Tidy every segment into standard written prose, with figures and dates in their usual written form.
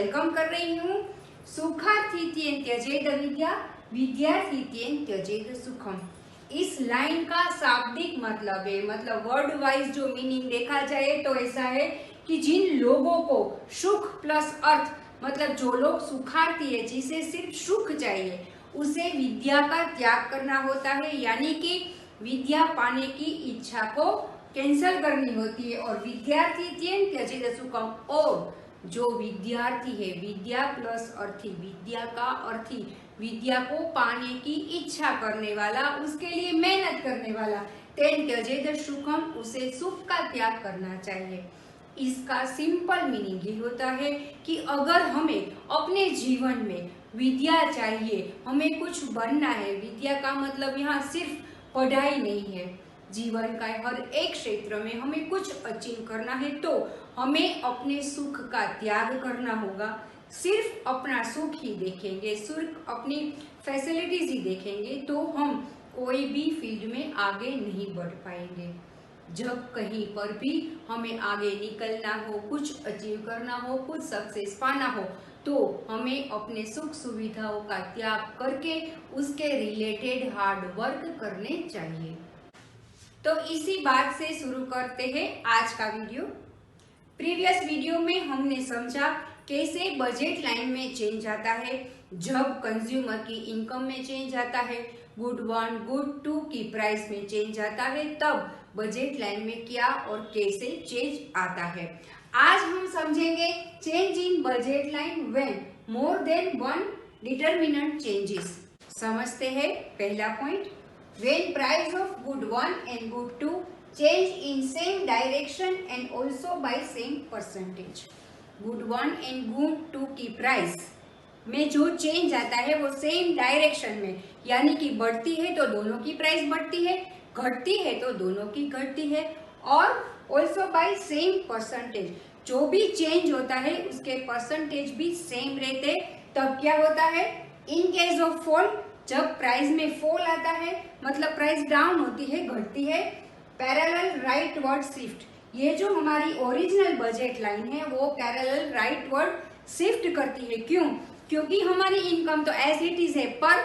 Welcome कर रही हूँ। सुखार्थीत्येन त्यजेत विद्या, विद्यार्थीत्येन त्यजेत सुखम। इस लाइन का शाब्दिक मतलब है, मतलब वर्ड वाइज जो मीनिंग देखा जाए तो ऐसा है कि जिन लोगों को सुख प्लस अर्थ, मतलब जो लोग सुखार्थी है, जिसे सिर्फ सुख चाहिए, उसे विद्या का त्याग करना होता है, यानी कि विद्या पाने की इच्छा को कैंसल करनी होती है। और विद्यार्थी त्यजेत सुखम, और जो विद्यार्थी है, विद्या प्लस अर्थी, विद्या का अर्थी, विद्या को पाने की इच्छा करने वाला, उसके लिए मेहनत करने वाला, तेन त्यजेत सुखम, उसे सुख का त्याग करना चाहिए। इसका सिंपल मीनिंग ये होता है कि अगर हमें अपने जीवन में विद्या चाहिए, हमें कुछ बनना है, विद्या का मतलब यहाँ सिर्फ पढ़ाई नहीं है, जीवन का हर एक क्षेत्र में हमें कुछ अचीव करना है तो हमें अपने सुख का त्याग करना होगा। सिर्फ अपना सुख ही देखेंगे, सिर्फ अपनी फैसिलिटीज ही देखेंगे तो हम कोई भी फील्ड में आगे नहीं बढ़ पाएंगे। जब कहीं पर भी हमें आगे निकलना हो, कुछ अचीव करना हो, कुछ सक्सेस पाना हो, तो हमें अपने सुख सुविधाओं का त्याग करके उसके रिलेटेड हार्ड वर्क करने चाहिए। तो इसी बात से शुरू करते हैं आज का वीडियो। प्रीवियस वीडियो में हमने समझा कैसे बजट लाइन में चेंज आता है, जब कंज्यूमर की इनकम में चेंज आता है, गुड 1 गुड 2 की प्राइस में चेंज आता है, तब बजट लाइन में क्या और कैसे चेंज आता है। आज हम समझेंगे change in budget line when more than one determinant changes. समझते हैं पहला point, when price of good 1 and good 2 change in same direction and also by same percentage। Good 1 and good 2 की प्राइस में जो चेंज आता है वो same direction में, यानी कि बढ़ती है तो दोनों की प्राइस बढ़ती है, घटती है तो दोनों की घटती है, और ऑल्सो बाय सेम परसेंटेज, जो भी चेंज होता है उसके परसेंटेज भी सेम रहते। तब क्या होता है, इन केस ऑफ फॉल, जब प्राइस में फॉल आता है मतलब प्राइस डाउन होती है, घटती है, पैरेलल राइटवर्ड शिफ्ट, ये जो हमारी ओरिजिनल बजट लाइन है वो पैरेलल राइटवर्ड शिफ्ट करती है। क्यों? क्योंकि हमारी इनकम तो एज इट इज है, पर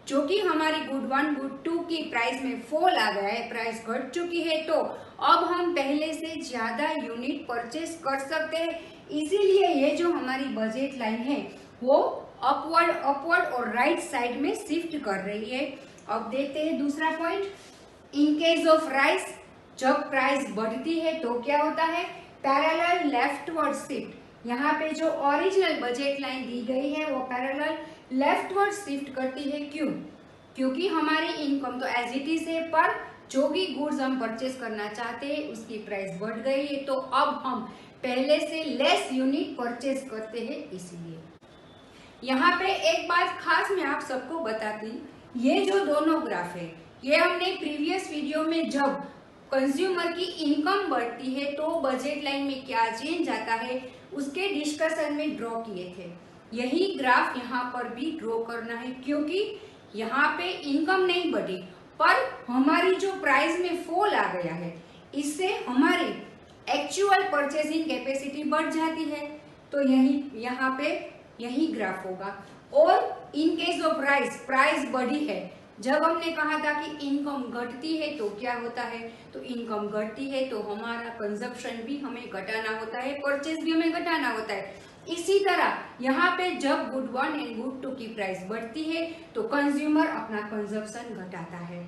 जो कि हमारी गुड 1 गुड 2 की प्राइस में फॉल आ गया है, प्राइस घट चुकी है, तो अब हम पहले से ज्यादा यूनिट परचेस कर सकते हैं। इसीलिए ये जो हमारी बजट लाइन है वो अपवर्ड और राइट साइड में शिफ्ट कर रही है। अब देखते हैं दूसरा point, in case of rice, जब प्राइस बढ़ती है तो क्या होता है, पैरेलल लेफ्टवर्ड शिफ्ट। यहाँ पे जो ओरिजिनल बजट लाइन दी गई है वो पैरेलल लेफ्टवर्ड शिफ्ट करती है। क्यों? क्योंकि हमारी इनकम तो एज इट इज है, पर जो भी गुड्स हम परचेस करना चाहते हैं उसकी प्राइस बढ़ गई है, तो अब हम पहले से लेस यूनिट परचेस करते हैं। इसीलिए यहाँ पे एक बात खास मैं आप सबको बताती, ये जो दोनों ग्राफ है ये हमने प्रीवियस वीडियो में जब कंज्यूमर की इनकम बढ़ती है तो बजट लाइन में क्या चेंज आता है उसके डिस्कशन में ड्रॉ किए थे। यही ग्राफ यहाँ पर भी ड्रॉ करना है, क्योंकि यहाँ पे इनकम नहीं बढ़ी पर हमारी जो प्राइस में फॉल आ गया है, इससे हमारी एक्चुअल परचेसिंग कैपेसिटी बढ़ जाती है। तो यहाँ पे यही ग्राफ होगा। और इन केस ऑफ प्राइस बढ़ी है, जब हमने कहा था कि इनकम घटती है तो क्या होता है, तो इनकम घटती है तो हमारा कंजप्शन भी हमें घटाना होता है, परचेज भी हमें घटाना होता है। इसी तरह यहाँ पे जब गुड 1 एंड गुड 2 की प्राइस बढ़ती है तो कंज्यूमर अपना कंजप्शन घटाता है।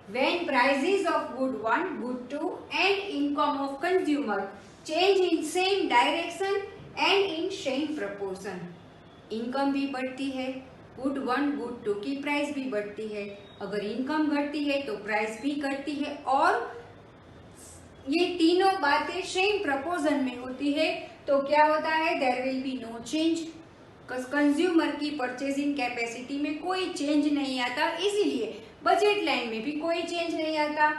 When prices of good 1, good 2 and income of consumer change in same direction and in same proportion, income भी बढ़ती है, गुड 1 गुड 2 की प्राइस भी बढ़ती है, अगर इनकम घटती है तो प्राइस भी घटती है, और ये तीनों बातें सेम प्रपोजन में होती है, तो क्या होता है, there will be no change. Consumer की परचेसिंग कैपेसिटी में कोई चेंज नहीं आता, इसीलिए बजट लाइन में भी कोई चेंज नहीं आता।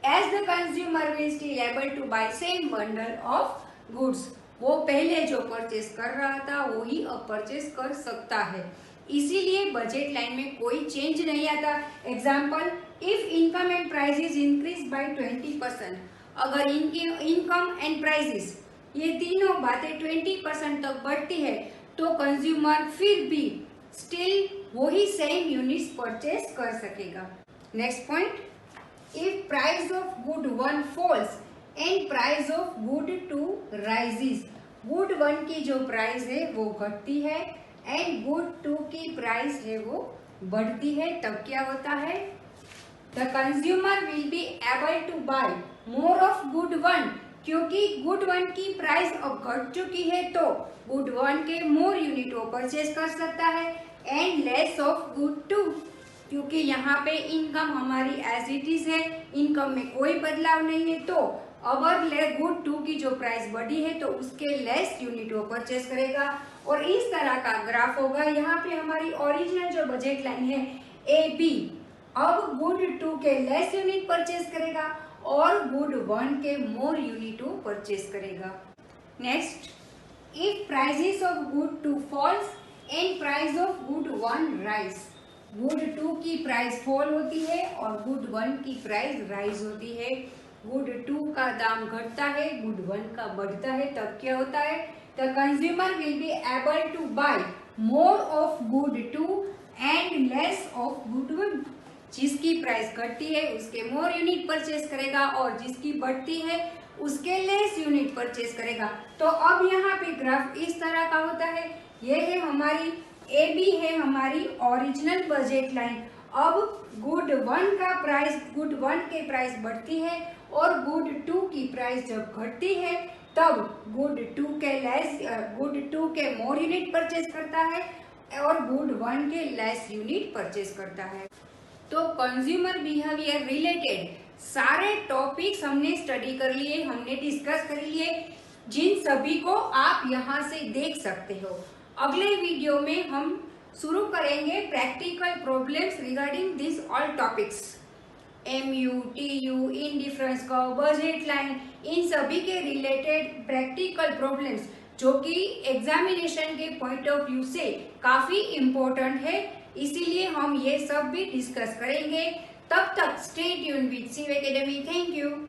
As the consumer will still able to buy same bundle of goods, वो पहले जो परचेस कर रहा था वो ही अब परचेस कर सकता है, इसीलिए बजट लाइन में कोई चेंज नहीं आता। Example, if income and prices increase by 20%, अगर इनकी इनकम एंड प्राइसेस ये तीनों बातें 20% तक बढ़ती है तो कंज्यूमर फिर भी स्टिल वही सेम यूनिट्स परचेज कर सकेगा। Next point, if price of good 1 falls and price of good 2 rises, good 1 की जो प्राइस है वो घटती है एंड गुड 2 की प्राइस है वो बढ़ती है, तब क्या होता है? The consumer will be able to buy more of good 1, क्योंकि गुड 1 की प्राइस अब घट चुकी है तो गुड 1 के मोर यूनिट वो परचेज कर सकता है एंड लेस ऑफ गुड 2, क्योंकि यहाँ पे इनकम हमारी एज इट इज है, इनकम में कोई बदलाव नहीं है, तो अगर गुड 2 की जो प्राइस बढ़ी है तो उसके लेस यूनिट वो परचेज करेगा। और इस तरह का ग्राफ होगा। यहाँ पे हमारी ओरिजिनल जो बजट लाइन है ए बी, अब गुड 2 के लेस यूनिट परचेज करेगा और गुड 1 के मोर यूनिट वो परचेज करेगा। Next, if prices of good 2 falls and price of good 1 rise, good 2 की प्राइस फॉल होती है और गुड 1 की प्राइस राइज होती है। गुड 2 का दाम घटता है, गुड 1 का बढ़ता है, तब क्या होता है? The consumer will be able to buy more of good 2 and less of good 1, जिसकी प्राइस घटती है उसके मोर यूनिट परचेज करेगा और जिसकी बढ़ती है उसके लेस यूनिट परचेज करेगा। तो अब यहाँ पे ग्राफ इस तरह का होता है। ये है हमारी ए बी, है हमारी ओरिजिनल बजट लाइन। अब गुड 1 का प्राइस, गुड 1 के प्राइस बढ़ती है और गुड 2 की प्राइस जब घटती है तब गुड 2 के मोर यूनिट परचेज करता है और गुड 1 के लेस यूनिट परचेज करता है। तो कंज्यूमर बिहेवियर रिलेटेड सारे टॉपिक्स हमने स्टडी कर लिए, हमने डिस्कस कर लिए, जिन सभी को आप यहाँ से देख सकते हो। अगले वीडियो में हम शुरू करेंगे practical problems regarding this all topics, MU, TU, indifference curve, budget line, इन सभी के रिलेटेड प्रैक्टिकल प्रॉब्लम्स जो कि एग्जामिनेशन के पॉइंट ऑफ व्यू से काफी इम्पोर्टेंट है, इसीलिए हम ये सब भी डिस्कस करेंगे। तब तक stay tuned with Shiv academy. Thank you.